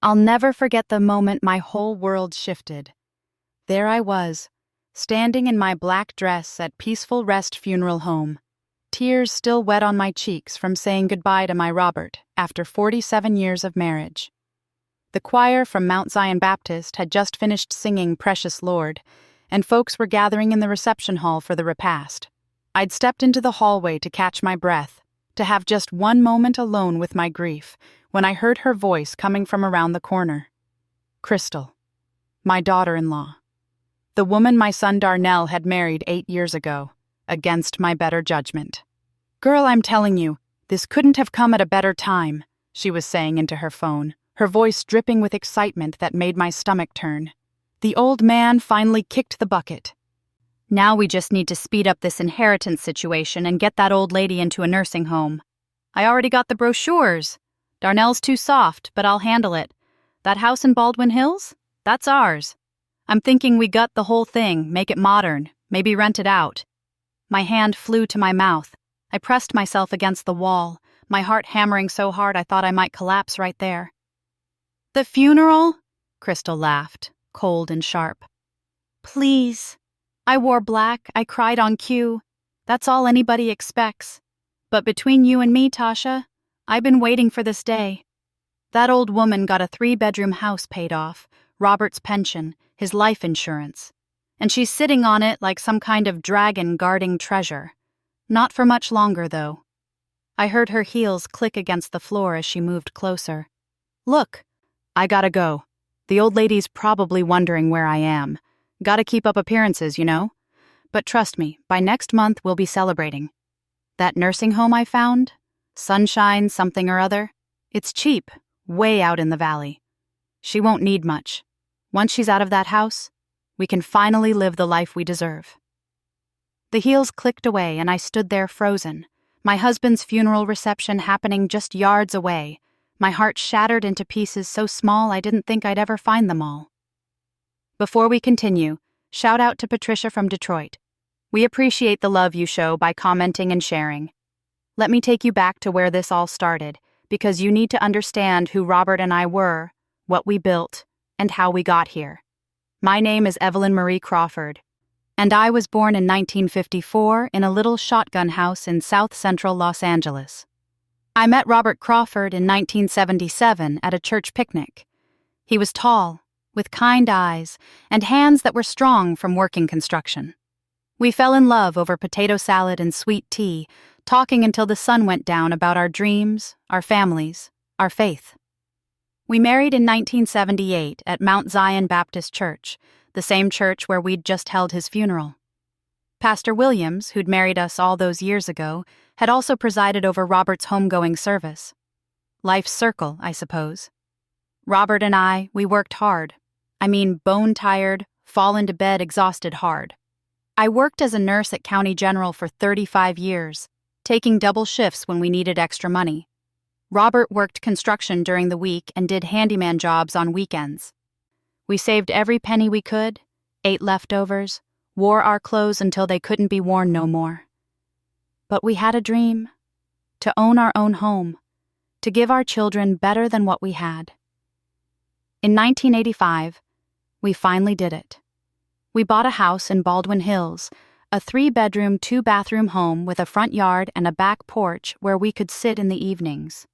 I'll never forget the moment my whole world shifted. There I was, standing in my black dress at Peaceful Rest Funeral Home, tears still wet on my cheeks from saying goodbye to my Robert after 47 years of marriage. The choir from Mount Zion Baptist had just finished singing Precious Lord, and folks were gathering in the reception hall for the repast. I'd stepped into the hallway to catch my breath, to have just one moment alone with my grief, when I heard her voice coming from around the corner. Crystal, my daughter-in-law. The woman my son Darnell had married 8 years ago, against my better judgment. "Girl, I'm telling you, this couldn't have come at a better time," she was saying into her phone, her voice dripping with excitement that made my stomach turn. The old man finally kicked the bucket. "Now we just need to speed up this inheritance situation and get that old lady into a nursing home. I already got the brochures. Darnell's too soft, but I'll handle it. That house in Baldwin Hills? That's ours. I'm thinking we gut the whole thing, make it modern, maybe rent it out." My hand flew to my mouth. I pressed myself against the wall, my heart hammering so hard I thought I might collapse right there. "The funeral?" Crystal laughed, cold and sharp. "Please. I wore black, I cried on cue. That's all anybody expects. But between you and me, Tasha, I've been waiting for this day. That old woman got a 3-bedroom house paid off, Robert's pension, his life insurance. And she's sitting on it like some kind of dragon guarding treasure. Not for much longer, though." I heard her heels click against the floor as she moved closer. "Look, I gotta go. The old lady's probably wondering where I am. Gotta keep up appearances, you know? But trust me, by next month we'll be celebrating. That nursing home I found? Sunshine something or other? It's cheap, way out in the valley. She won't need much. Once she's out of that house, we can finally live the life we deserve." The heels clicked away and I stood there frozen, my husband's funeral reception happening just yards away, my heart shattered into pieces so small I didn't think I'd ever find them all. Before we continue, shout out to Patricia from Detroit. We appreciate the love you show by commenting and sharing. Let me take you back to where this all started, because you need to understand who Robert and I were, what we built, and how we got here. My name is Evelyn Marie Crawford, and I was born in 1954 in a little shotgun house in South Central Los Angeles. I met Robert Crawford in 1977 at a church picnic. He was tall, with kind eyes, and hands that were strong from working construction. We fell in love over potato salad and sweet tea, talking until the sun went down about our dreams, our families, our faith. We married in 1978 at Mount Zion Baptist Church, the same church where we'd just held his funeral. Pastor Williams, who'd married us all those years ago, had also presided over Robert's homegoing service. Life's circle, I suppose. Robert and I, we worked hard. I mean, bone-tired, fall into bed exhausted hard. I worked as a nurse at County General for 35 years, taking double shifts when we needed extra money. Robert worked construction during the week and did handyman jobs on weekends. We saved every penny we could, ate leftovers, wore our clothes until they couldn't be worn no more. But we had a dream, to own our own home, to give our children better than what we had. In 1985, we finally did it. We bought a house in Baldwin Hills, a 3-bedroom, 2-bathroom home with a front yard and a back porch where we could sit in the evenings.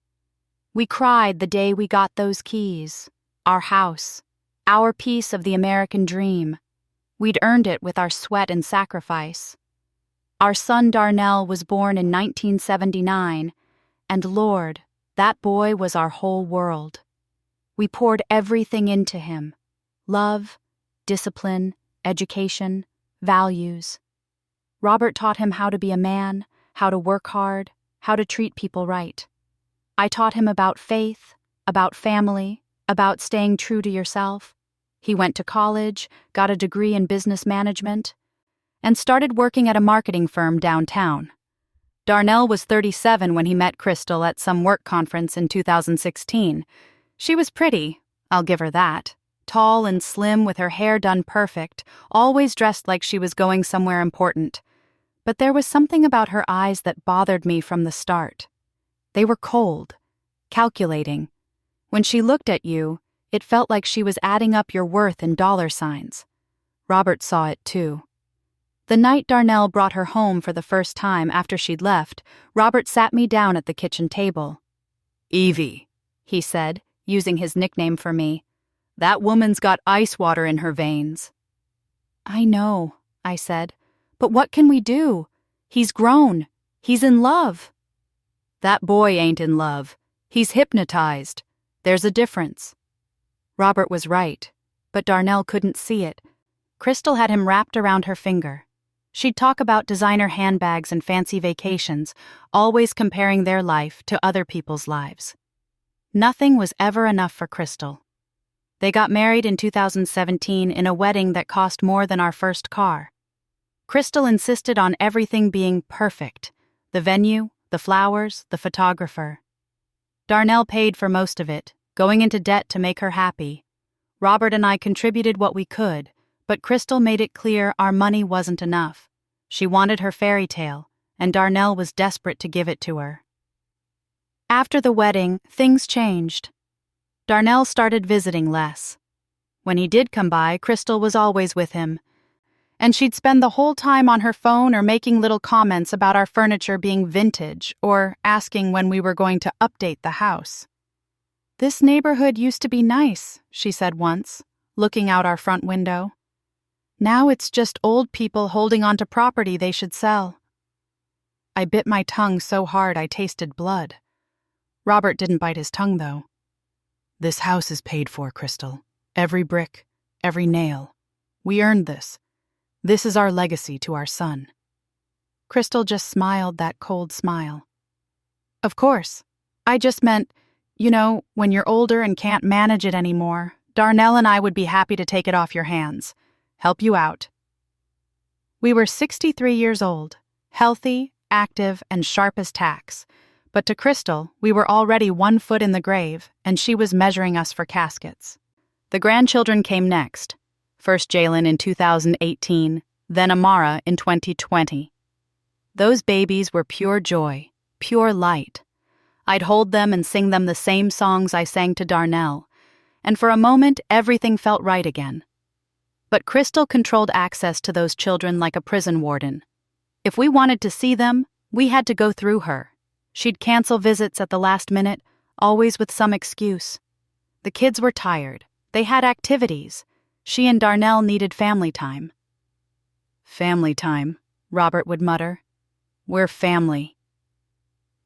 We cried the day we got those keys, our house, our piece of the American dream. We'd earned it with our sweat and sacrifice. Our son Darnell was born in 1979, and Lord, that boy was our whole world. We poured everything into him: love, discipline, education, values. Robert taught him how to be a man, how to work hard, how to treat people right. I taught him about faith, about family, about staying true to yourself. He went to college, got a degree in business management, and started working at a marketing firm downtown. Darnell was 37 when he met Crystal at some work conference in 2016. She was pretty, I'll give her that. Tall and slim with her hair done perfect, always dressed like she was going somewhere important. But there was something about her eyes that bothered me from the start. They were cold, calculating. When she looked at you, It felt like she was adding up your worth in dollar signs. Robert saw it too. The night Darnell brought her home for the first time after she'd left, Robert sat me down at the kitchen table. "Evie," he said, using his nickname for me, "that woman's got ice water in her veins." "I know," I said, "but what can we do? He's grown. He's in love." "That boy ain't in love. He's hypnotized. There's a difference." Robert was right, but Darnell couldn't see it. Crystal had him wrapped around her finger. She'd talk about designer handbags and fancy vacations, always comparing their life to other people's lives. Nothing was ever enough for Crystal. They got married in 2017 in a wedding that cost more than our first car. Crystal insisted on everything being perfect: the venue, the flowers, the photographer. Darnell paid for most of it, going into debt to make her happy. Robert and I contributed what we could, but Crystal made it clear our money wasn't enough. She wanted her fairy tale, and Darnell was desperate to give it to her. After the wedding, things changed. Darnell started visiting less. When he did come by, Crystal was always with him, and she'd spend the whole time on her phone or making little comments about our furniture being vintage or asking when we were going to update the house. "This neighborhood used to be nice," she said once, looking out our front window. "Now it's just old people holding on to property they should sell." I bit my tongue so hard I tasted blood. Robert didn't bite his tongue, though. "This house is paid for, Crystal. Every brick, every nail. We earned this. This is our legacy to our son." Crystal just smiled that cold smile. "Of course. I just meant, when you're older and can't manage it anymore, Darnell and I would be happy to take it off your hands. Help you out." We were 63 years old, healthy, active, and sharp as tacks. But to Crystal, we were already 1 foot in the grave, and she was measuring us for caskets. The grandchildren came next. First Jalen in 2018, then Amara in 2020. Those babies were pure joy, pure light. I'd hold them and sing them the same songs I sang to Darnell, and for a moment everything felt right again. But Crystal controlled access to those children like a prison warden. If we wanted to see them, we had to go through her. She'd cancel visits at the last minute, always with some excuse. The kids were tired. They had activities. She and Darnell needed family time. "Family time," Robert would mutter. "We're family."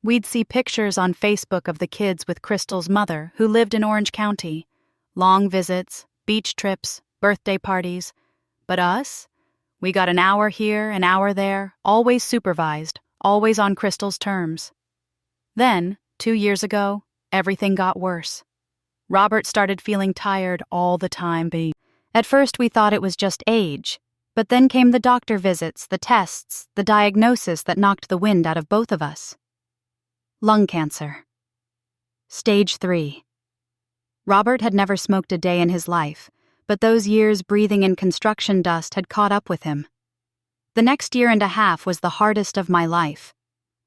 We'd see pictures on Facebook of the kids with Crystal's mother, who lived in Orange County. Long visits, beach trips, birthday parties. But us? We got an hour here, an hour there, always supervised, always on Crystal's terms. Then, 2 years ago, everything got worse. Robert started feeling tired all the time. At first we thought it was just age, but then came the doctor visits, the tests, the diagnosis that knocked the wind out of both of us. Lung cancer. Stage 3. Robert had never smoked a day in his life, but those years breathing in construction dust had caught up with him. The next year and a half was the hardest of my life.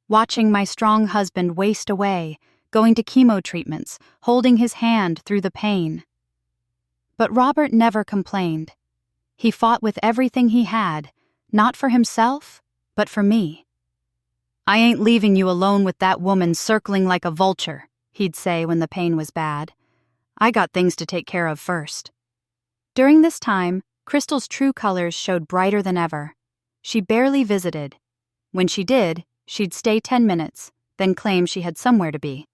Watching my strong husband waste away, going to chemo treatments, holding his hand through the pain. But Robert never complained. He fought with everything he had, not for himself, but for me. "I ain't leaving you alone with that woman circling like a vulture," he'd say when the pain was bad. "I got things to take care of first." During this time, Crystal's true colors showed brighter than ever. She barely visited. When she did, she'd stay 10 minutes, then claim she had somewhere to be.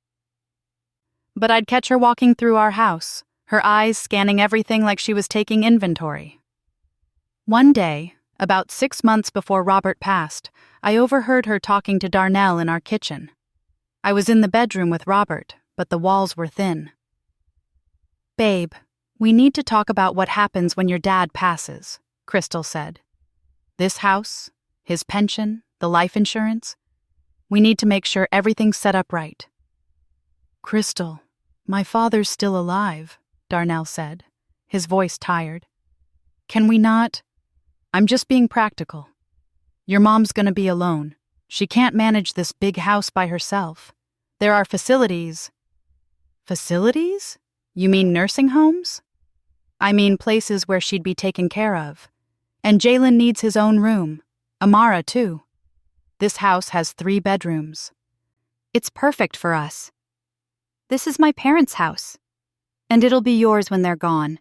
But I'd catch her walking through our house, her eyes scanning everything like she was taking inventory. One day, about 6 months before Robert passed, I overheard her talking to Darnell in our kitchen. I was in the bedroom with Robert, but the walls were thin. "Babe, we need to talk about what happens when your dad passes," Crystal said. "This house, his pension, the life insurance. We need to make sure everything's set up right." "Crystal, my father's still alive," Darnell said, his voice tired. "Can we not? I'm just being practical. Your mom's gonna be alone. She can't manage this big house by herself. There are facilities." "Facilities? You mean nursing homes? I mean places where she'd be taken care of. And Jalen needs his own room. Amara, too. This house has 3 bedrooms. It's perfect for us. This is my parents' house. And it'll be yours when they're gone.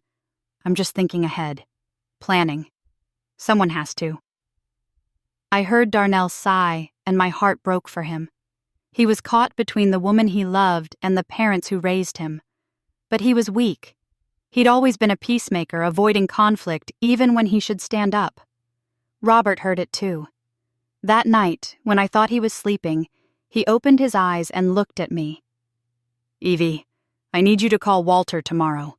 I'm just thinking ahead. Planning. Someone has to. I heard Darnell sigh, and my heart broke for him. He was caught between the woman he loved and the parents who raised him. But he was weak. He'd always been a peacemaker, avoiding conflict even when he should stand up. Robert heard it too. That night, when I thought he was sleeping, he opened his eyes and looked at me. Evie, I need you to call Walter tomorrow.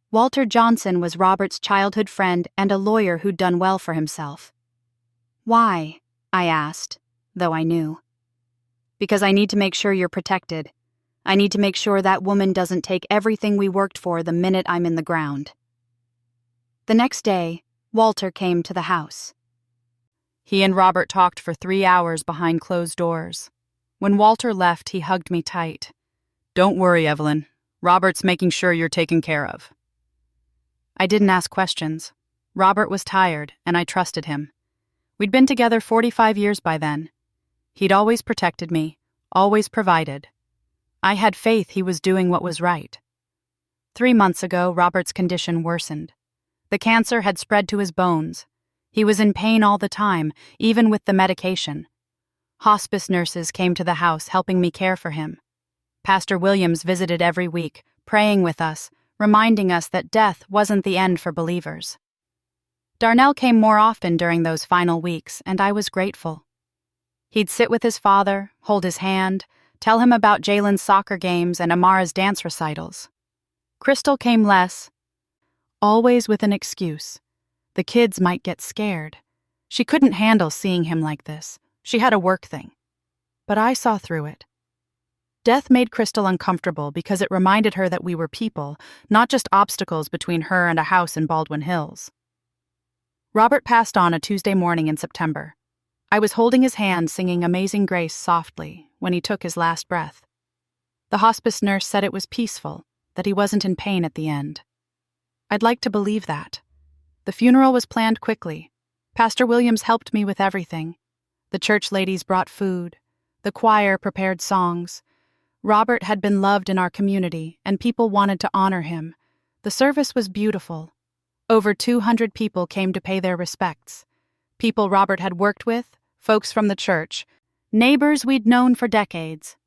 Walter Johnson was Robert's childhood friend and a lawyer who'd done well for himself. Why? I asked, though I knew. Because I need to make sure you're protected. I need to make sure that woman doesn't take everything we worked for the minute I'm in the ground. The next day, Walter came to the house. He and Robert talked for 3 hours behind closed doors. When Walter left, he hugged me tight. Don't worry, Evelyn. Robert's making sure you're taken care of. I didn't ask questions. Robert was tired, and I trusted him. We'd been together 45 years by then. He'd always protected me, always provided. I had faith he was doing what was right. 3 months ago, Robert's condition worsened. The cancer had spread to his bones. He was in pain all the time, even with the medication. Hospice nurses came to the house helping me care for him. Pastor Williams visited every week, praying with us, reminding us that death wasn't the end for believers. Darnell came more often during those final weeks, and I was grateful. He'd sit with his father, hold his hand, tell him about Jalen's soccer games and Amara's dance recitals. Crystal came less, always with an excuse. The kids might get scared. She couldn't handle seeing him like this. She had a work thing. But I saw through it. Death made Crystal uncomfortable because it reminded her that we were people, not just obstacles between her and a house in Baldwin Hills. Robert passed on a Tuesday morning in September. I was holding his hand singing Amazing Grace softly when he took his last breath. The hospice nurse said it was peaceful, that he wasn't in pain at the end. I'd like to believe that. The funeral was planned quickly. Pastor Williams helped me with everything. The church ladies brought food. The choir prepared songs. Robert had been loved in our community, and people wanted to honor him. The service was beautiful. Over 200 people came to pay their respects. People Robert had worked with, folks from the church, neighbors we'd known for decades.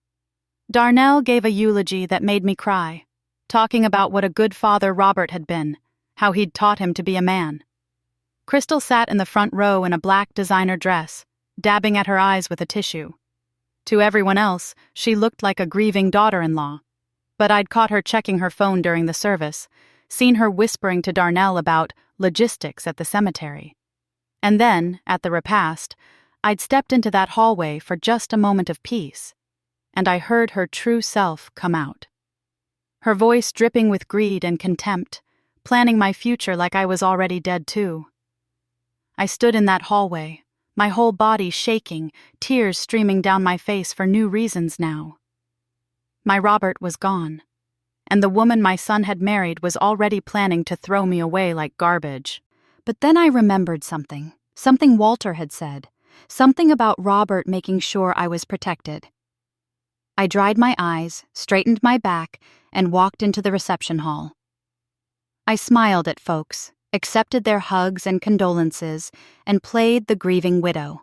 Darnell gave a eulogy that made me cry, talking about what a good father Robert had been, how he'd taught him to be a man. Crystal sat in the front row in a black designer dress, dabbing at her eyes with a tissue. To everyone else, she looked like a grieving daughter-in-law. But I'd caught her checking her phone during the service, seen her whispering to Darnell about logistics at the cemetery. And then, at the repast, I'd stepped into that hallway for just a moment of peace, and I heard her true self come out. Her voice dripping with greed and contempt, planning my future like I was already dead too. I stood in that hallway, my whole body shaking, tears streaming down my face for new reasons now. My Robert was gone, and the woman my son had married was already planning to throw me away like garbage. But then I remembered something Walter had said, something about Robert making sure I was protected. I dried my eyes, straightened my back, and walked into the reception hall. I smiled at folks, accepted their hugs and condolences, and played the grieving widow.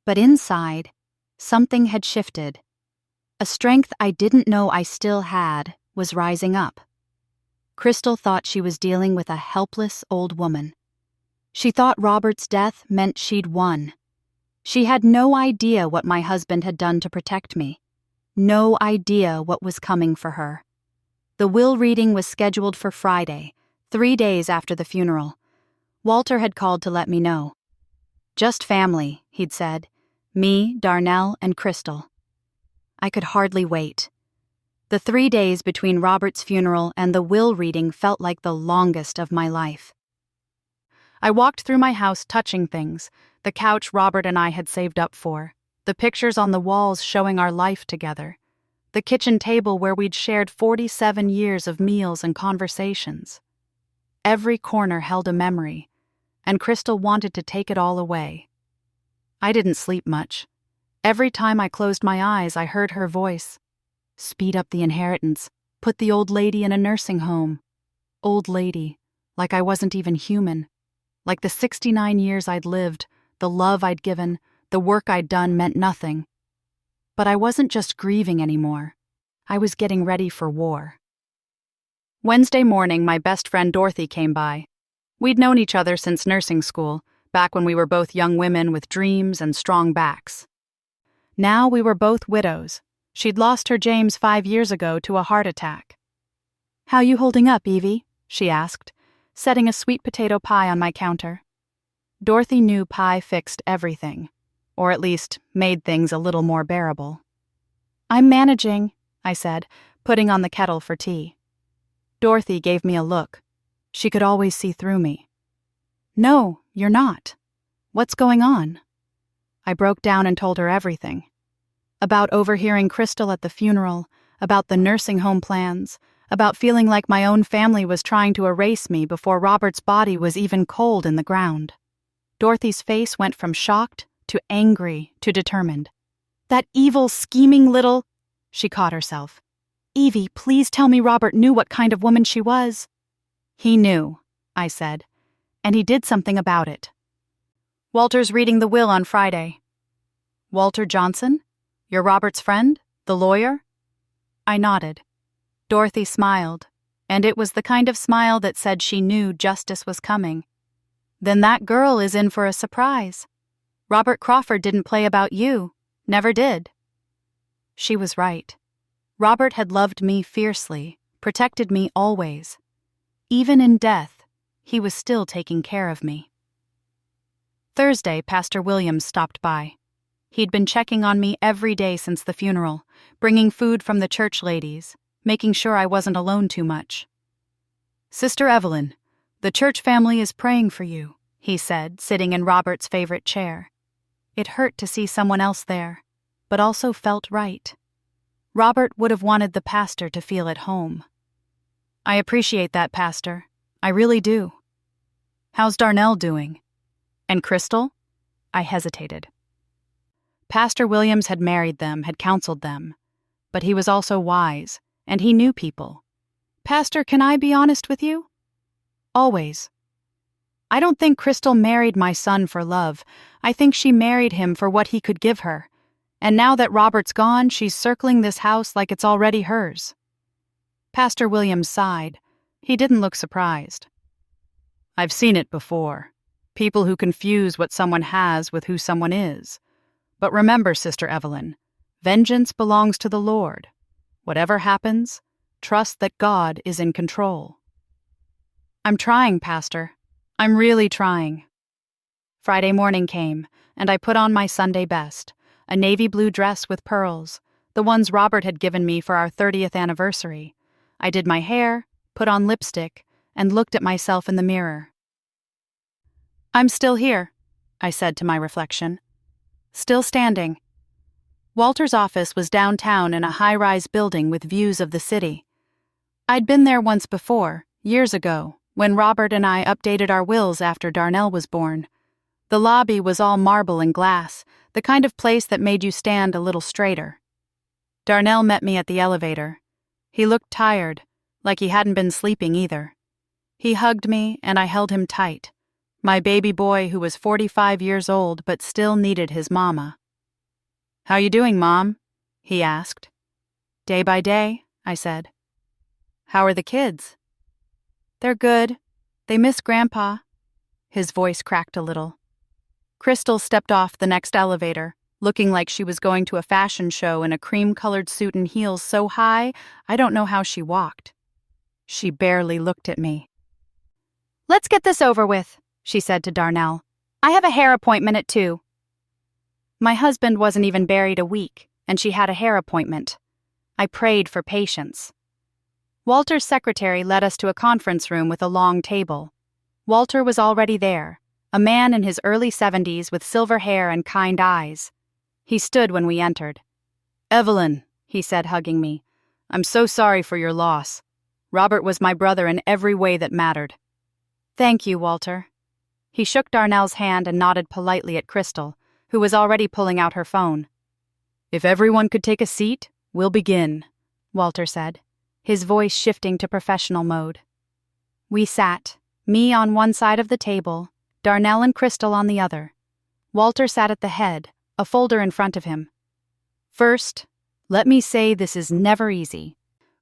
But inside, something had shifted. A strength I didn't know I still had was rising up. Crystal thought she was dealing with a helpless old woman. She thought Robert's death meant she'd won. She had no idea what my husband had done to protect me. No idea what was coming for her. The will reading was scheduled for Friday, 3 days after the funeral. Walter had called to let me know. Just family, he'd said. Me, Darnell, and Crystal. I could hardly wait. The 3 days between Robert's funeral and the will reading felt like the longest of my life. I walked through my house touching things, the couch Robert and I had saved up for, the pictures on the walls showing our life together, the kitchen table where we'd shared 47 years of meals and conversations. Every corner held a memory, and Crystal wanted to take it all away. I didn't sleep much. Every time I closed my eyes, I heard her voice. Speed up the inheritance. Put the old lady in a nursing home. Old lady, like I wasn't even human. Like the 69 years I'd lived, the love I'd given, the work I'd done meant nothing. But I wasn't just grieving anymore. I was getting ready for war. Wednesday morning, my best friend Dorothy came by. We'd known each other since nursing school, back when we were both young women with dreams and strong backs. Now we were both widows. She'd lost her James 5 years ago to a heart attack. "How you holding up, Evie?" she asked, setting a sweet potato pie on my counter. Dorothy knew pie fixed everything, or at least made things a little more bearable. "I'm managing," I said, putting on the kettle for tea. Dorothy gave me a look. She could always see through me. "No, you're not. What's going on?" I broke down and told her everything. About overhearing Crystal at the funeral, about the nursing home plans, about feeling like my own family was trying to erase me before Robert's body was even cold in the ground. Dorothy's face went from shocked to angry to determined. "That evil, scheming little—" She caught herself. "Evie, please tell me Robert knew what kind of woman she was." "He knew," I said, "and he did something about it. Walter's reading the will on Friday." "Walter Johnson? You're Robert's friend? The lawyer?" I nodded. Dorothy smiled, and it was the kind of smile that said she knew justice was coming. "Then that girl is in for a surprise. Robert Crawford didn't play about you. Never did." She was right. Robert had loved me fiercely, protected me always. Even in death, he was still taking care of me. Thursday, Pastor Williams stopped by. He'd been checking on me every day since the funeral, bringing food from the church ladies, making sure I wasn't alone too much. "Sister Evelyn, the church family is praying for you," he said, sitting in Robert's favorite chair. It hurt to see someone else there, but also felt right. Robert would have wanted the pastor to feel at home. "I appreciate that, Pastor. I really do. How's Darnell doing? And Crystal?" I hesitated. Pastor Williams had married them, had counseled them, but he was also wise, and he knew people. "Pastor, can I be honest with you?" "Always." "I don't think Crystal married my son for love. I think she married him for what he could give her. And now that Robert's gone, she's circling this house like it's already hers." Pastor Williams sighed. He didn't look surprised. "I've seen it before. People who confuse what someone has with who someone is. But remember, Sister Evelyn, vengeance belongs to the Lord. Whatever happens, trust that God is in control." "I'm trying, Pastor. I'm really trying." Friday morning came, and I put on my Sunday best, a navy blue dress with pearls, the ones Robert had given me for our 30th anniversary. I did my hair, put on lipstick, and looked at myself in the mirror. "I'm still here," I said to my reflection. Still standing. Walter's office was downtown in a high-rise building with views of the city. I'd been there once before, years ago, when Robert and I updated our wills after Darnell was born. The lobby was all marble and glass, the kind of place that made you stand a little straighter. Darnell met me at the elevator. He looked tired, like he hadn't been sleeping either. He hugged me, and I held him tight. My baby boy who was 45 years old but still needed his mama. "How you doing, Mom?" he asked. "Day by day," I said. "How are the kids?" "They're good. They miss Grandpa." His voice cracked a little. Crystal stepped off the next elevator, looking like she was going to a fashion show in a cream-colored suit and heels so high, I don't know how she walked. She barely looked at me. "Let's get this over with," she said to Darnell. "I have a hair appointment at 2. My husband wasn't even buried a week, and she had a hair appointment. I prayed for patience. Walter's secretary led us to a conference room with a long table. Walter was already there, a man in his early 70s with silver hair and kind eyes. He stood when we entered. "Evelyn," he said, hugging me. "I'm so sorry for your loss. Robert was my brother in every way that mattered." "Thank you, Walter." He shook Darnell's hand and nodded politely at Crystal, who was already pulling out her phone. "If everyone could take a seat, we'll begin," Walter said, his voice shifting to professional mode. We sat, me on one side of the table, Darnell and Crystal on the other. Walter sat at the head, a folder in front of him. "First, let me say this is never easy.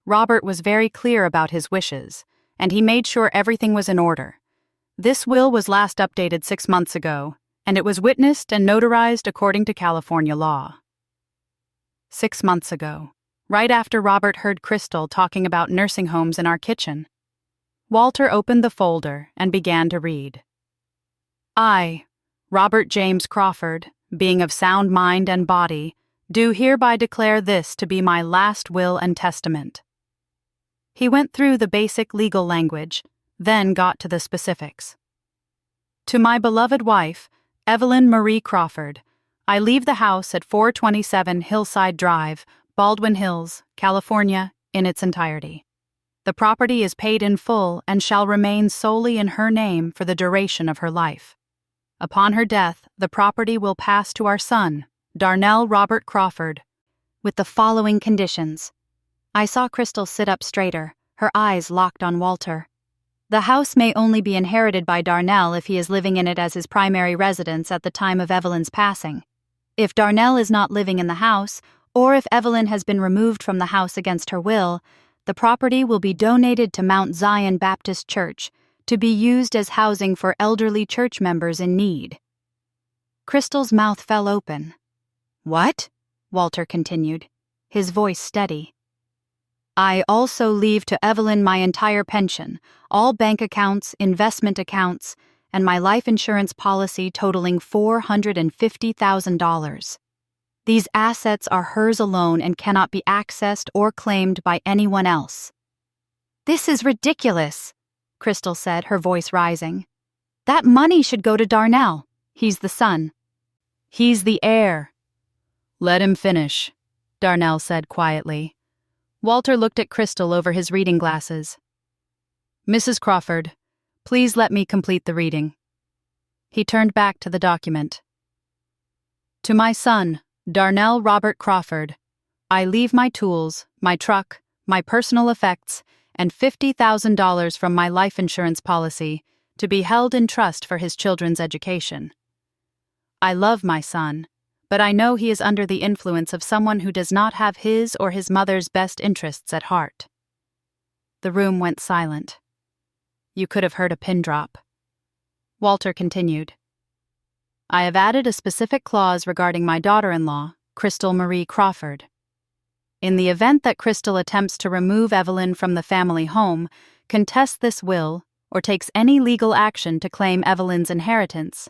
Robert was very clear about his wishes, and he made sure everything was in order. This will was last updated 6 months ago, and it was witnessed and notarized according to California law." 6 months ago, right after Robert heard Crystal talking about nursing homes in our kitchen. Walter opened the folder and began to read. "I, Robert James Crawford, being of sound mind and body, do hereby declare this to be my last will and testament." He went through the basic legal language, then got to the specifics. "To my beloved wife, Evelyn Marie Crawford, I leave the house at 427 Hillside Drive, Baldwin Hills, California, in its entirety. The property is paid in full and shall remain solely in her name for the duration of her life. Upon her death, the property will pass to our son, Darnell Robert Crawford, with the following conditions." I saw Crystal sit up straighter, her eyes locked on Walter. "The house may only be inherited by Darnell if he is living in it as his primary residence at the time of Evelyn's passing. If Darnell is not living in the house, or if Evelyn has been removed from the house against her will, the property will be donated to Mount Zion Baptist Church to be used as housing for elderly church members in need." Crystal's mouth fell open. "What?" Walter continued, his voice steady. "I also leave to Evelyn my entire pension, all bank accounts, investment accounts, and my life insurance policy totaling $450,000. These assets are hers alone and cannot be accessed or claimed by anyone else." "This is ridiculous," Crystal said, her voice rising. "That money should go to Darnell. He's the son." "He's the heir." "Let him finish," Darnell said quietly. Walter looked at Crystal over his reading glasses. "Mrs. Crawford, please let me complete the reading." He turned back to the document. "To my son, Darnell Robert Crawford, I leave my tools, my truck, my personal effects, and $50,000 from my life insurance policy to be held in trust for his children's education. I love my son, but I know he is under the influence of someone who does not have his or his mother's best interests at heart." The room went silent. You could have heard a pin drop. Walter continued. "I have added a specific clause regarding my daughter-in-law, Crystal Marie Crawford. In the event that Crystal attempts to remove Evelyn from the family home, contests this will, or takes any legal action to claim Evelyn's inheritance,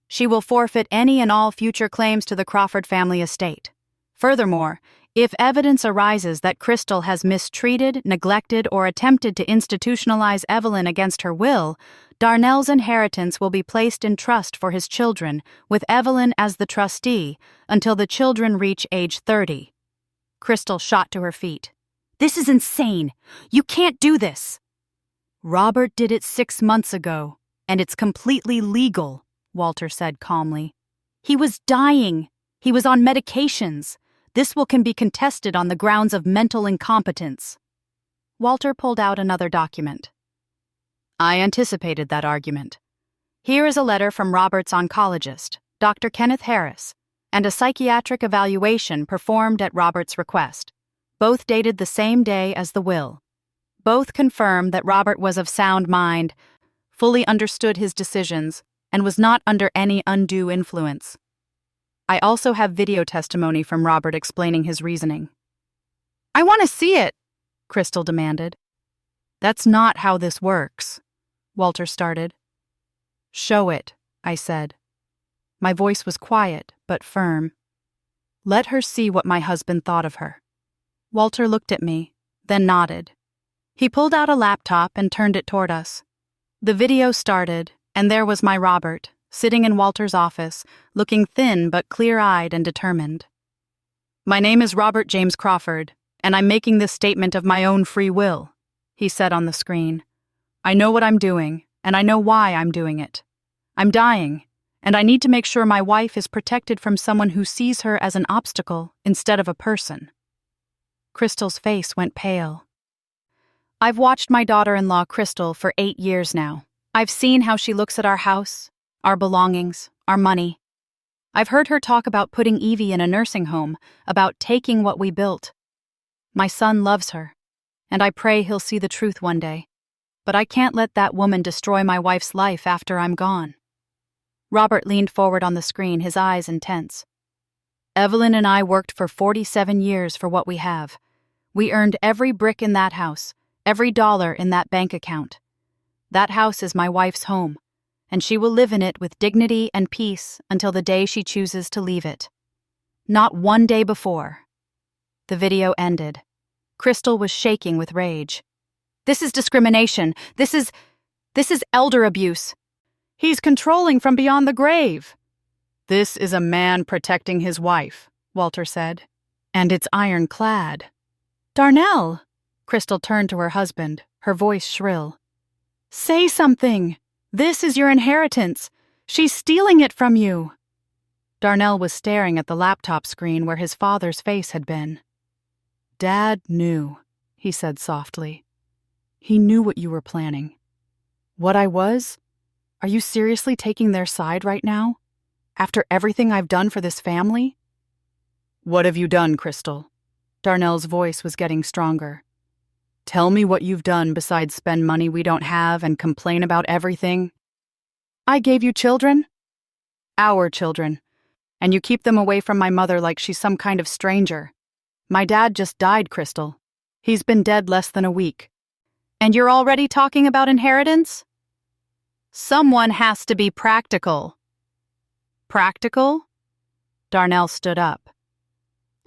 she will forfeit any and all future claims to the Crawford family estate. Furthermore, if evidence arises that Crystal has mistreated, neglected, or attempted to institutionalize Evelyn against her will, Darnell's inheritance will be placed in trust for his children, with Evelyn as the trustee, until the children reach age 30. Crystal shot to her feet. "This is insane! You can't do this!" "Robert did it 6 months ago, and it's completely legal," Walter said calmly. "He was dying. He was on medications. This will can be contested on the grounds of mental incompetence." Walter pulled out another document. "I anticipated that argument. Here is a letter from Robert's oncologist, Dr. Kenneth Harris, and a psychiatric evaluation performed at Robert's request, both dated the same day as the will. Both confirm that Robert was of sound mind, fully understood his decisions, and was not under any undue influence. I also have video testimony from Robert explaining his reasoning." "I want to see it," Crystal demanded. "That's not how this works," Walter started. "Show it," I said. My voice was quiet, but firm. "Let her see what my husband thought of her." Walter looked at me, then nodded. He pulled out a laptop and turned it toward us. The video started, and there was my Robert, sitting in Walter's office, looking thin but clear-eyed and determined. My name is Robert James Crawford, and I'm making this statement of my own free will, he said on the screen. I know what I'm doing, and I know why I'm doing it. I'm dying, and I need to make sure my wife is protected from someone who sees her as an obstacle instead of a person. Crystal's face went pale. I've watched my daughter-in-law, Crystal, for 8 years now. I've seen how she looks at our house, our belongings, our money. I've heard her talk about putting Evie in a nursing home, about taking what we built. My son loves her, and I pray he'll see the truth one day. But I can't let that woman destroy my wife's life after I'm gone. Robert leaned forward on the screen, his eyes intense. Evelyn and I worked for 47 years for what we have. We earned every brick in that house, every dollar in that bank account. That house is my wife's home, and she will live in it with dignity and peace until the day she chooses to leave it. Not one day before. The video ended. Crystal was shaking with rage. This is discrimination. This is elder abuse. He's controlling from beyond the grave. This is a man protecting his wife, Walter said. And it's ironclad. Darnell! Crystal turned to her husband, her voice shrill. Say something! This is your inheritance. She's stealing it from you. Darnell was staring at the laptop screen where his father's face had been. Dad knew, he said softly. He knew what you were planning. What I was? Are you seriously taking their side right now? After everything I've done for this family? What have you done, Crystal? Darnell's voice was getting stronger. Tell me what you've done besides spend money we don't have and complain about everything. I gave you children? Our children. And you keep them away from my mother like she's some kind of stranger. My dad just died, Crystal. He's been dead less than a week. And you're already talking about inheritance? Someone has to be practical. Practical? Darnell stood up.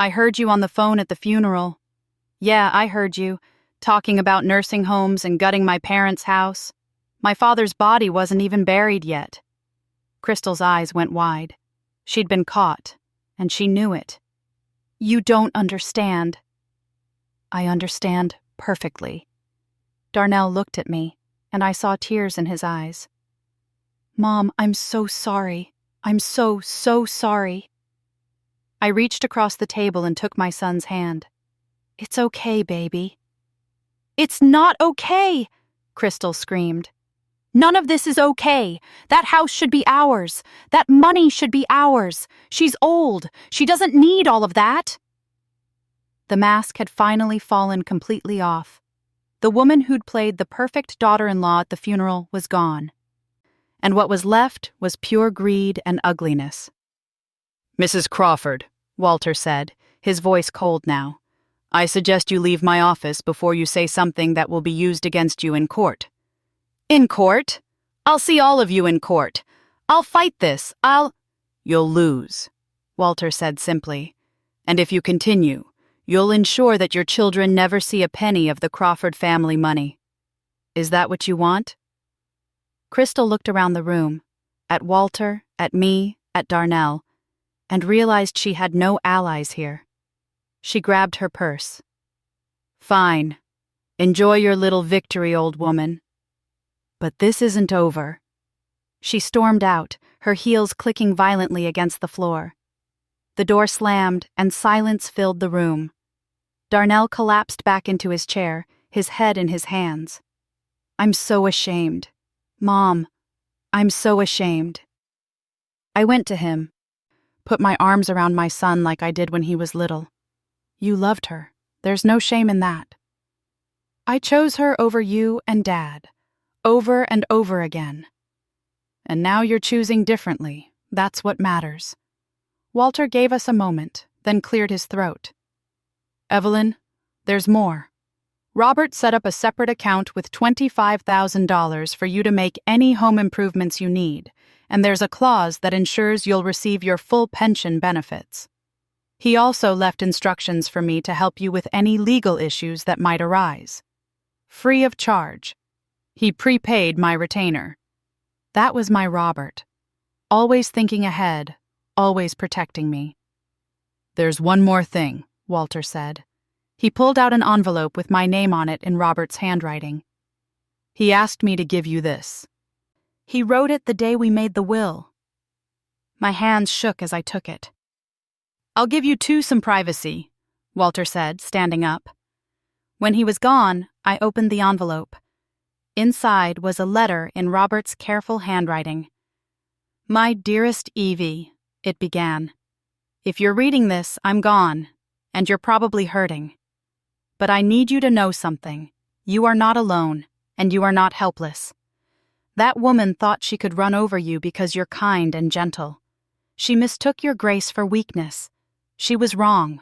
I heard you on the phone at the funeral. Yeah, I heard you. Talking about nursing homes and gutting my parents' house. My father's body wasn't even buried yet. Crystal's eyes went wide. She'd been caught, and she knew it. You don't understand. I understand perfectly. Darnell looked at me, and I saw tears in his eyes. Mom, I'm so sorry. I'm so sorry. I reached across the table and took my son's hand. It's okay, baby. It's not okay, Crystal screamed. None of this is okay. That house should be ours. That money should be ours. She's old. She doesn't need all of that. The mask had finally fallen completely off. The woman who'd played the perfect daughter-in-law at the funeral was gone. And what was left was pure greed and ugliness. Mrs. Crawford, Walter said, his voice cold now. I suggest you leave my office before you say something that will be used against you in court. In court? I'll see all of you in court. I'll fight this. You'll lose, Walter said simply. And if you continue, you'll ensure that your children never see a penny of the Crawford family money. Is that what you want? Crystal looked around the room, at Walter, at me, at Darnell, and realized she had no allies here. She grabbed her purse. Fine. Enjoy your little victory, old woman. But this isn't over. She stormed out, her heels clicking violently against the floor. The door slammed, and silence filled the room. Darnell collapsed back into his chair, his head in his hands. I'm so ashamed. Mom, I'm so ashamed. I went to him, put my arms around my son like I did when he was little. You loved her. There's no shame in that. I chose her over you and Dad, over and over again. And now you're choosing differently. That's what matters. Walter gave us a moment, then cleared his throat. Evelyn, there's more. Robert set up a separate account with $25,000 for you to make any home improvements you need, and there's a clause that ensures you'll receive your full pension benefits. He also left instructions for me to help you with any legal issues that might arise. Free of charge. He prepaid my retainer. That was my Robert. Always thinking ahead, always protecting me. "There's one more thing," Walter said. He pulled out an envelope with my name on it in Robert's handwriting. "He asked me to give you this." "He wrote it the day we made the will." My hands shook as I took it. "I'll give you two some privacy," Walter said, standing up. When he was gone, I opened the envelope. Inside was a letter in Robert's careful handwriting. "My dearest Evie," it began. "If you're reading this, I'm gone, and you're probably hurting. But I need you to know something. You are not alone, and you are not helpless. That woman thought she could run over you because you're kind and gentle. She mistook your grace for weakness. She was wrong.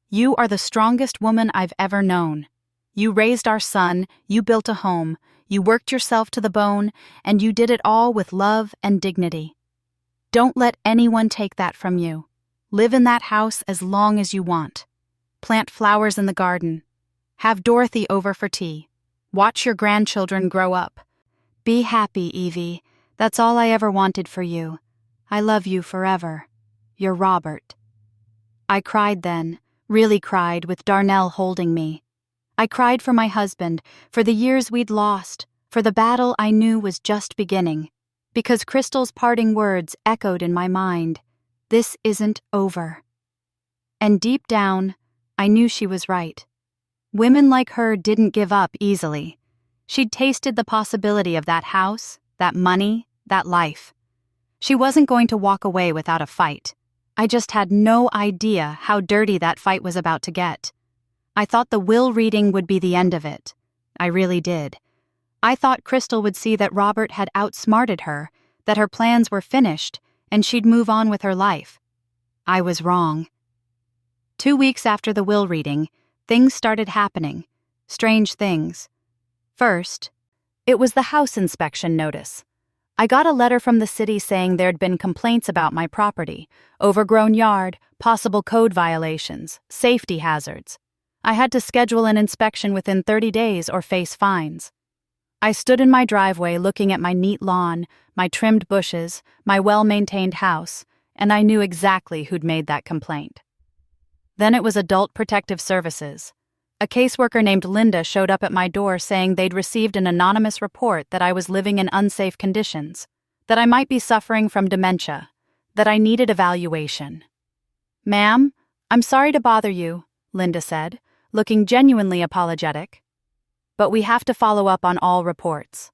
You are the strongest woman I've ever known. You raised our son, you built a home, you worked yourself to the bone, and you did it all with love and dignity. Don't let anyone take that from you. Live in that house as long as you want. Plant flowers in the garden. Have Dorothy over for tea. Watch your grandchildren grow up. Be happy, Evie. That's all I ever wanted for you. I love you forever. Your Robert." I cried then, really cried, with Darnell holding me. I cried for my husband, for the years we'd lost, for the battle I knew was just beginning, because Crystal's parting words echoed in my mind. This isn't over. And deep down, I knew she was right. Women like her didn't give up easily. She'd tasted the possibility of that house, that money, that life. She wasn't going to walk away without a fight. I just had no idea how dirty that fight was about to get. I thought the will reading would be the end of it. I really did. I thought Crystal would see that Robert had outsmarted her, that her plans were finished, and she'd move on with her life. I was wrong. 2 weeks after the will reading, things started happening. Strange things. First, it was the house inspection notice. I got a letter from the city saying there'd been complaints about my property, overgrown yard, possible code violations, safety hazards. I had to schedule an inspection within 30 days or face fines. I stood in my driveway looking at my neat lawn, my trimmed bushes, my well-maintained house, and I knew exactly who'd made that complaint. Then it was Adult Protective Services. A caseworker named Linda showed up at my door saying they'd received an anonymous report that I was living in unsafe conditions, that I might be suffering from dementia, that I needed evaluation. "Ma'am, I'm sorry to bother you," Linda said, looking genuinely apologetic. "But we have to follow up on all reports."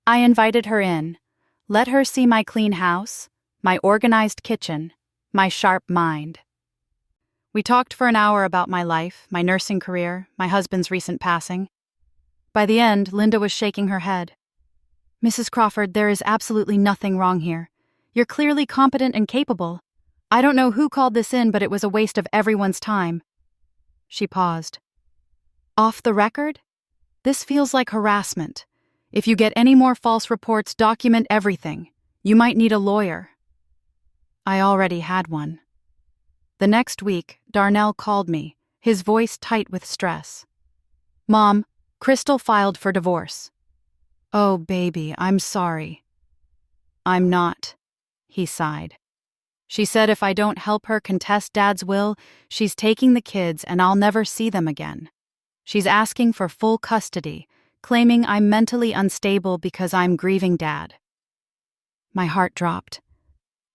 I invited her in, let her see my clean house, my organized kitchen, my sharp mind. We talked for an hour about my life, my nursing career, my husband's recent passing. By the end, Linda was shaking her head. "Mrs. Crawford, there is absolutely nothing wrong here. You're clearly competent and capable. I don't know who called this in, but it was a waste of everyone's time." She paused. "Off the record? This feels like harassment. If you get any more false reports, document everything. You might need a lawyer." I already had one. The next week, Darnell called me, his voice tight with stress. "Mom, Crystal filed for divorce." "Oh, baby, I'm sorry." "I'm not," he sighed. "She said if I don't help her contest Dad's will, she's taking the kids and I'll never see them again. She's asking for full custody, claiming I'm mentally unstable because I'm grieving Dad." My heart dropped.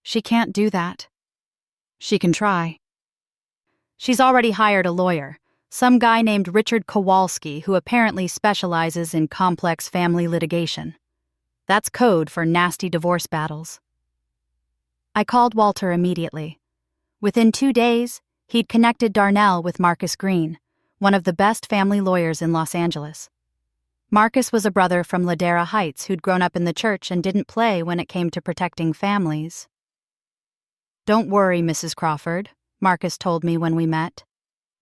She can't do that. She can try. She's already hired a lawyer, some guy named Richard Kowalski, who apparently specializes in complex family litigation. That's code for nasty divorce battles. I called Walter immediately. Within 2 days, he'd connected Darnell with Marcus Green, one of the best family lawyers in Los Angeles. Marcus was a brother from Ladera Heights who'd grown up in the church and didn't play when it came to protecting families. "Don't worry, Mrs. Crawford," Marcus told me when we met.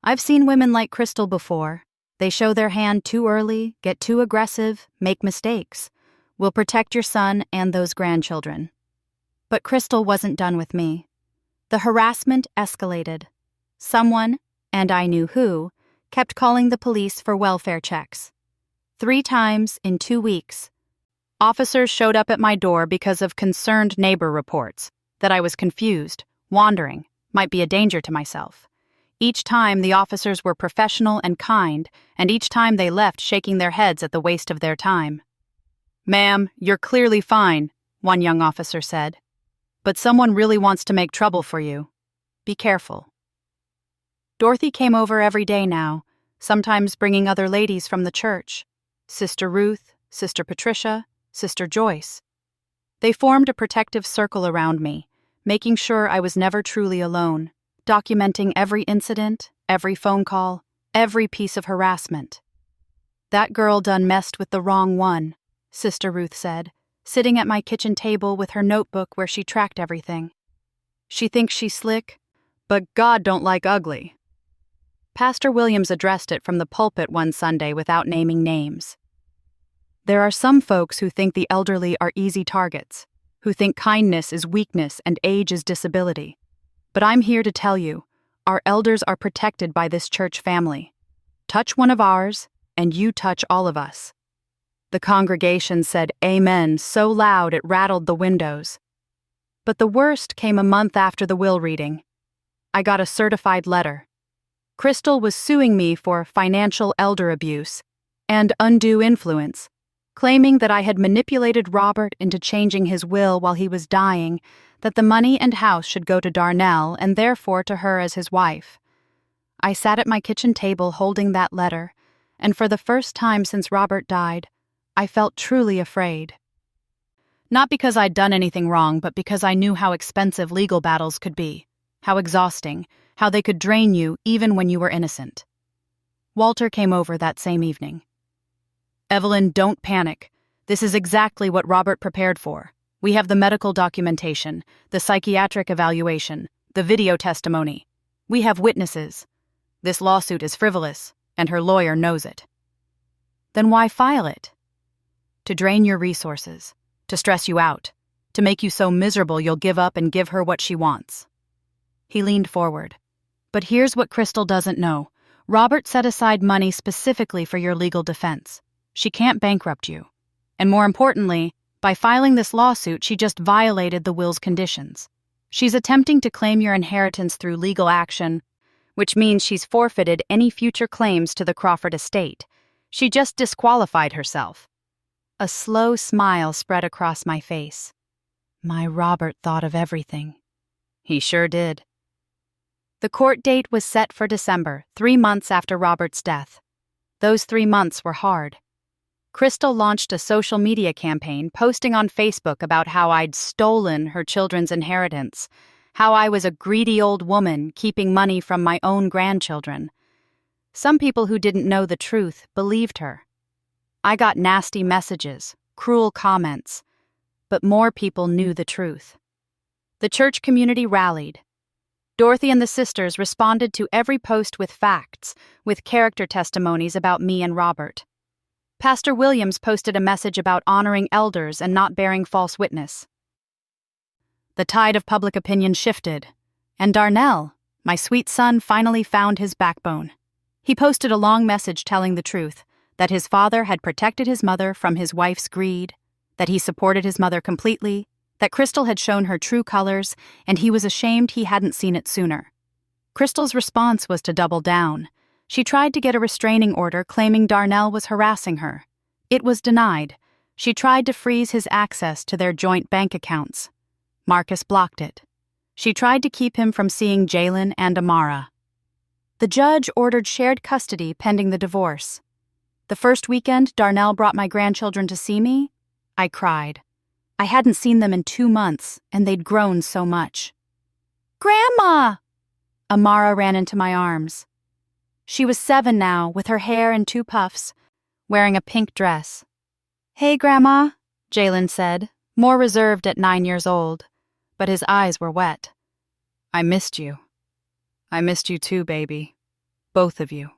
"I've seen women like Crystal before. They show their hand too early, get too aggressive, make mistakes. We'll protect your son and those grandchildren." But Crystal wasn't done with me. The harassment escalated. Someone, and I knew who, kept calling the police for welfare checks. 3 times in 2 weeks. Officers showed up at my door because of concerned neighbor reports that I was confused, wandering, might be a danger to myself. Each time the officers were professional and kind, and each time they left shaking their heads at the waste of their time. "Ma'am, you're clearly fine," one young officer said. "But someone really wants to make trouble for you. Be careful." Dorothy came over every day now, sometimes bringing other ladies from the church. Sister Ruth, Sister Patricia, Sister Joyce. They formed a protective circle around me, making sure I was never truly alone, documenting every incident, every phone call, every piece of harassment. "That girl done messed with the wrong one," Sister Ruth said, sitting at my kitchen table with her notebook where she tracked everything. "She thinks she's slick, but God don't like ugly." Pastor Williams addressed it from the pulpit one Sunday without naming names. "There are some folks who think the elderly are easy targets, who think kindness is weakness and age is disability. But I'm here to tell you, our elders are protected by this church family. Touch one of ours, and you touch all of us." The congregation said amen so loud it rattled the windows. But the worst came a month after the will reading. I got a certified letter. Crystal was suing me for financial elder abuse and undue influence, claiming that I had manipulated Robert into changing his will while he was dying, that the money and house should go to Darnell and therefore to her as his wife. I sat at my kitchen table holding that letter, and for the first time since Robert died, I felt truly afraid. Not because I'd done anything wrong, but because I knew how expensive legal battles could be, how exhausting, how they could drain you even when you were innocent. Walter came over that same evening. "Evelyn, don't panic. This is exactly what Robert prepared for. We have the medical documentation, the psychiatric evaluation, the video testimony. We have witnesses. This lawsuit is frivolous, and her lawyer knows it." "Then why file it?" "To drain your resources, to stress you out, to make you so miserable you'll give up and give her what she wants." He leaned forward. "But here's what Crystal doesn't know. Robert set aside money specifically for your legal defense. She can't bankrupt you. And more importantly, by filing this lawsuit, she just violated the will's conditions. She's attempting to claim your inheritance through legal action, which means she's forfeited any future claims to the Crawford estate. She just disqualified herself." A slow smile spread across my face. My Robert thought of everything. He sure did. The court date was set for December, 3 months after Robert's death. Those 3 months were hard. Crystal launched a social media campaign, posting on Facebook about how I'd stolen her children's inheritance, how I was a greedy old woman keeping money from my own grandchildren. Some people who didn't know the truth believed her. I got nasty messages, cruel comments, but more people knew the truth. The church community rallied. Dorothy and the sisters responded to every post with facts, with character testimonies about me and Robert. Pastor Williams posted a message about honoring elders and not bearing false witness. The tide of public opinion shifted, and Darnell, my sweet son, finally found his backbone. He posted a long message telling the truth, that his father had protected his mother from his wife's greed, that he supported his mother completely, that Crystal had shown her true colors, and he was ashamed he hadn't seen it sooner. Crystal's response was to double down. She tried to get a restraining order claiming Darnell was harassing her. It was denied. She tried to freeze his access to their joint bank accounts. Marcus blocked it. She tried to keep him from seeing Jalen and Amara. The judge ordered shared custody pending the divorce. The first weekend Darnell brought my grandchildren to see me, I cried. I hadn't seen them in 2 months, and they'd grown so much. "Grandma!" Amara ran into my arms. She was 7 now, with her hair in 2 puffs, wearing a pink dress. "Hey, Grandma," Jalen said, more reserved at 9 years old, but his eyes were wet. "I missed you. I missed you too, baby. Both of you."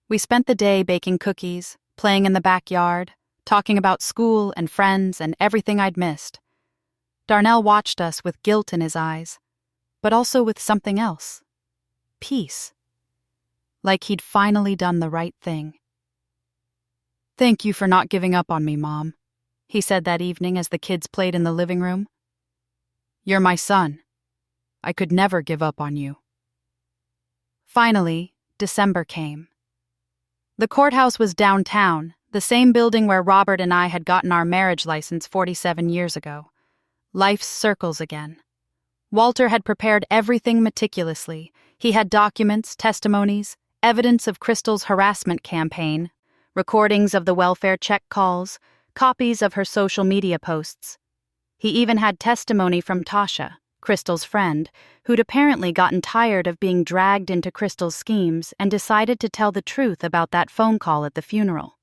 We spent the day baking cookies, playing in the backyard, talking about school and friends and everything I'd missed. Darnell watched us with guilt in his eyes, but also with something else. Peace. Like he'd finally done the right thing. "Thank you for not giving up on me, Mom," he said that evening as the kids played in the living room. "You're my son. I could never give up on you." Finally, December came. The courthouse was downtown, the same building where Robert and I had gotten our marriage license 47 years ago. Life's circles again. Walter had prepared everything meticulously. He had documents, testimonies, evidence of Crystal's harassment campaign, recordings of the welfare check calls, copies of her social media posts. He even had testimony from Tasha, Crystal's friend, who'd apparently gotten tired of being dragged into Crystal's schemes and decided to tell the truth about that phone call at the funeral.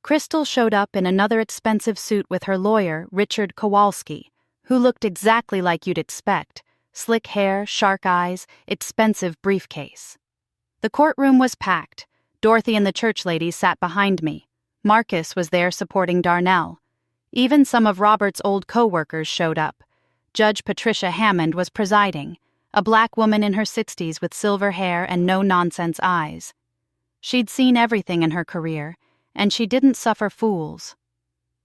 Crystal showed up in another expensive suit with her lawyer, Richard Kowalski, who looked exactly like you'd expect: slick hair, shark eyes, expensive briefcase. The courtroom was packed. Dorothy and the church ladies sat behind me. Marcus was there supporting Darnell. Even some of Robert's old co-workers showed up. Judge Patricia Hammond was presiding, a black woman in her 60s with silver hair and no-nonsense eyes. She'd seen everything in her career, and she didn't suffer fools.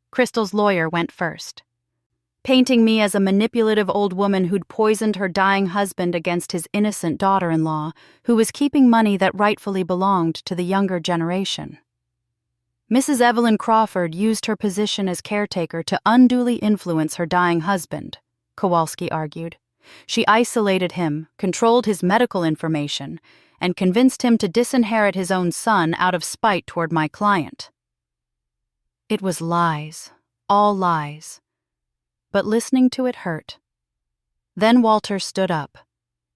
Crystal's lawyer went first, painting me as a manipulative old woman who'd poisoned her dying husband against his innocent daughter-in-law, who was keeping money that rightfully belonged to the younger generation. Mrs. Evelyn Crawford used her position as caretaker to unduly influence her dying husband, Kowalski argued. She isolated him, controlled his medical information, and convinced him to disinherit his own son out of spite toward my client. It was lies, all lies. But listening to it hurt. Then Walter stood up.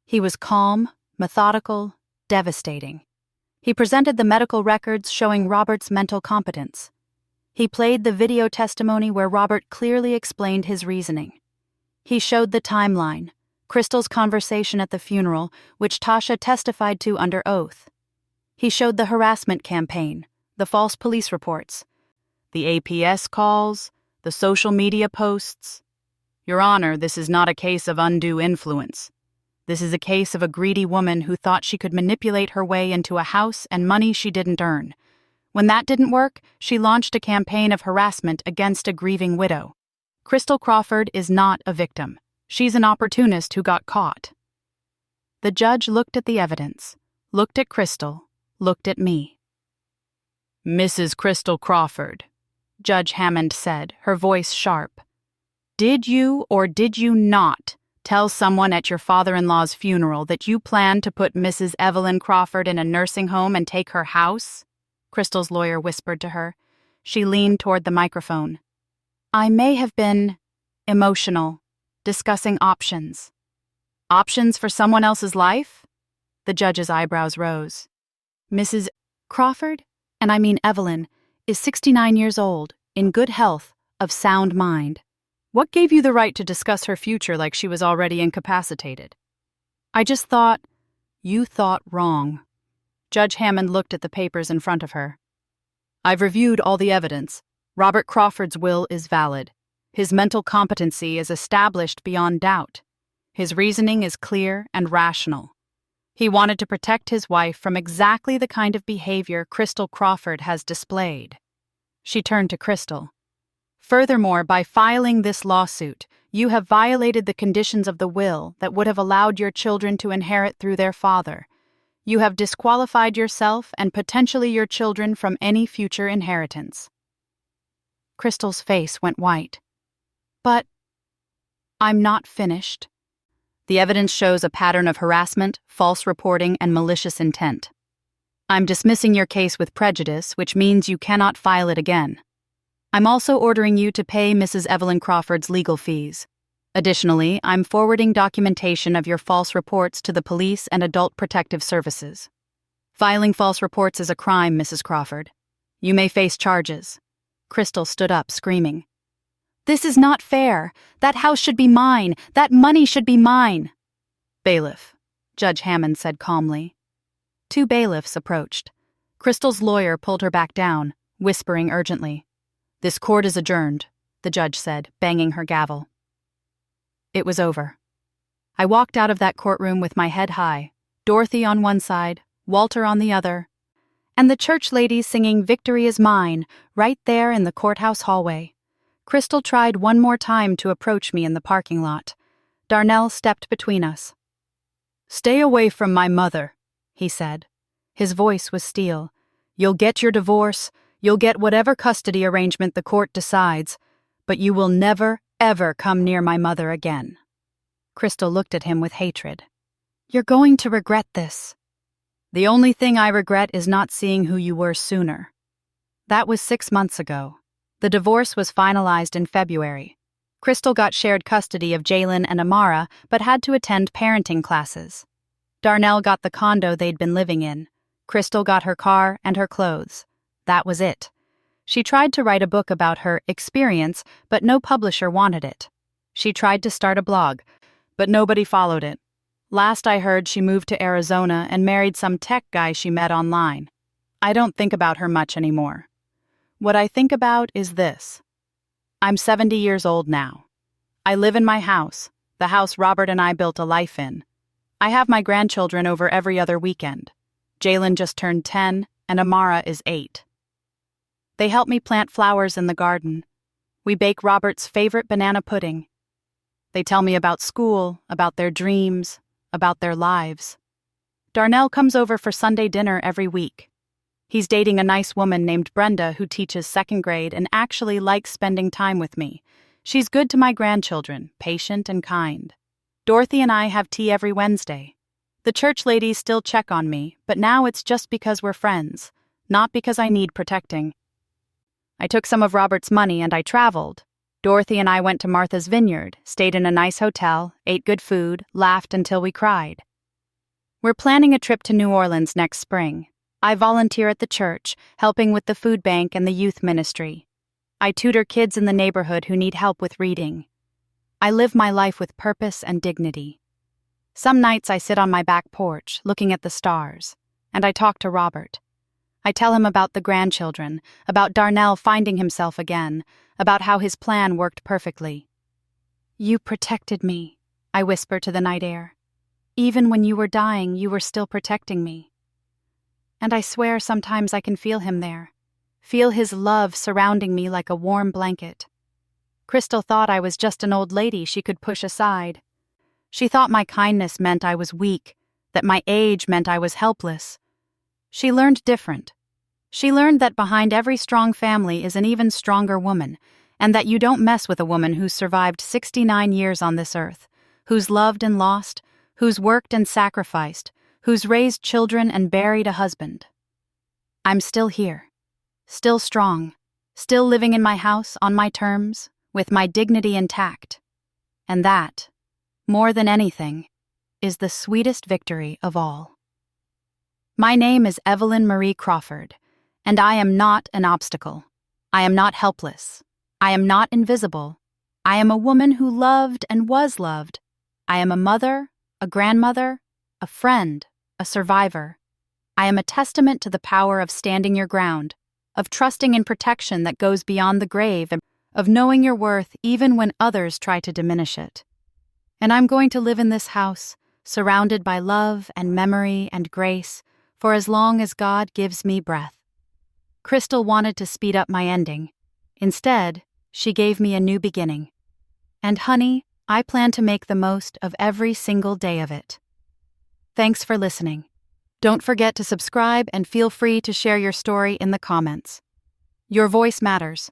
He was calm, methodical, devastating. He presented the medical records showing Robert's mental competence. He played the video testimony where Robert clearly explained his reasoning. He showed the timeline, Crystal's conversation at the funeral, which Tasha testified to under oath. He showed the harassment campaign, the false police reports, the APS calls, the social media posts. Your Honor, this is not a case of undue influence. This is a case of a greedy woman who thought she could manipulate her way into a house and money she didn't earn. When that didn't work, she launched a campaign of harassment against a grieving widow. Crystal Crawford is not a victim. She's an opportunist who got caught. The judge looked at the evidence, looked at Crystal, looked at me. "Mrs. Crystal Crawford," Judge Hammond said, her voice sharp. "Did you or did you not tell someone at your father-in-law's funeral that you planned to put Mrs. Evelyn Crawford in a nursing home and take her house?" Crystal's lawyer whispered to her. She leaned toward the microphone. "I may have been emotional, discussing options." "Options for someone else's life?" The judge's eyebrows rose. "Mrs. Crawford, and I mean Evelyn, is 69 years old, in good health, of sound mind. What gave you the right to discuss her future like she was already incapacitated?" "I just thought—" "You thought wrong." Judge Hammond looked at the papers in front of her. "I've reviewed all the evidence. Robert Crawford's will is valid. His mental competency is established beyond doubt. His reasoning is clear and rational. He wanted to protect his wife from exactly the kind of behavior Crystal Crawford has displayed." She turned to Crystal. "Furthermore, by filing this lawsuit, you have violated the conditions of the will that would have allowed your children to inherit through their father. You have disqualified yourself and potentially your children from any future inheritance." Crystal's face went white. "But I'm not finished. The evidence shows a pattern of harassment, false reporting, and malicious intent. I'm dismissing your case with prejudice, which means you cannot file it again. I'm also ordering you to pay Mrs. Evelyn Crawford's legal fees. Additionally, I'm forwarding documentation of your false reports to the police and adult protective services. Filing false reports is a crime, Mrs. Crawford. You may face charges." Crystal stood up, screaming. "This is not fair. That house should be mine. That money should be mine." "Bailiff," Judge Hammond said calmly. Two bailiffs approached. Crystal's lawyer pulled her back down, whispering urgently. "This court is adjourned," the judge said, banging her gavel. It was over. I walked out of that courtroom with my head high, Dorothy on one side, Walter on the other, and the church ladies singing "Victory is Mine" right there in the courthouse hallway. Crystal tried one more time to approach me in the parking lot. Darnell stepped between us. "Stay away from my mother," he said. His voice was steel. "You'll get your divorce, you'll get whatever custody arrangement the court decides, but you will never, ever come near my mother again." Crystal looked at him with hatred. "You're going to regret this." "The only thing I regret is not seeing who you were sooner." That was 6 months ago. The divorce was finalized in February. Crystal got shared custody of Jalen and Amara, but had to attend parenting classes. Darnell got the condo they'd been living in. Crystal got her car and her clothes. That was it. She tried to write a book about her experience, but no publisher wanted it. She tried to start a blog, but nobody followed it. Last I heard, she moved to Arizona and married some tech guy she met online. I don't think about her much anymore. What I think about is this. I'm 70 years old now. I live in my house, the house Robert and I built a life in. I have my grandchildren over every other weekend. Jalen just turned 10, and Amara is 8. They help me plant flowers in the garden. We bake Robert's favorite banana pudding. They tell me about school, about their dreams, about their lives. Darnell comes over for Sunday dinner every week. He's dating a nice woman named Brenda who teaches 2nd grade and actually likes spending time with me. She's good to my grandchildren, patient and kind. Dorothy and I have tea every Wednesday. The church ladies still check on me, but now it's just because we're friends, not because I need protecting. I took some of Robert's money and I traveled. Dorothy and I went to Martha's Vineyard, stayed in a nice hotel, ate good food, laughed until we cried. We're planning a trip to New Orleans next spring. I volunteer at the church, helping with the food bank and the youth ministry. I tutor kids in the neighborhood who need help with reading. I live my life with purpose and dignity. Some nights I sit on my back porch, looking at the stars, and I talk to Robert. I tell him about the grandchildren, about Darnell finding himself again, about how his plan worked perfectly. "You protected me," I whisper to the night air. "Even when you were dying, you were still protecting me." And I swear sometimes I can feel him there, feel his love surrounding me like a warm blanket. Crystal thought I was just an old lady she could push aside. She thought my kindness meant I was weak, that my age meant I was helpless. She learned different. She learned that behind every strong family is an even stronger woman, and that you don't mess with a woman who's survived 69 years on this earth, who's loved and lost, who's worked and sacrificed, who's raised children and buried a husband. I'm still here, still strong, still living in my house on my terms, with my dignity intact. And that, more than anything, is the sweetest victory of all. My name is Evelyn Marie Crawford, and I am not an obstacle. I am not helpless. I am not invisible. I am a woman who loved and was loved. I am a mother, a grandmother, a friend, a survivor. I am a testament to the power of standing your ground, of trusting in protection that goes beyond the grave, and of knowing your worth even when others try to diminish it. And I'm going to live in this house, surrounded by love and memory and grace, for as long as God gives me breath. Crystal wanted to speed up my ending. Instead, she gave me a new beginning. And honey, I plan to make the most of every single day of it. Thanks for listening. Don't forget to subscribe and feel free to share your story in the comments. Your voice matters.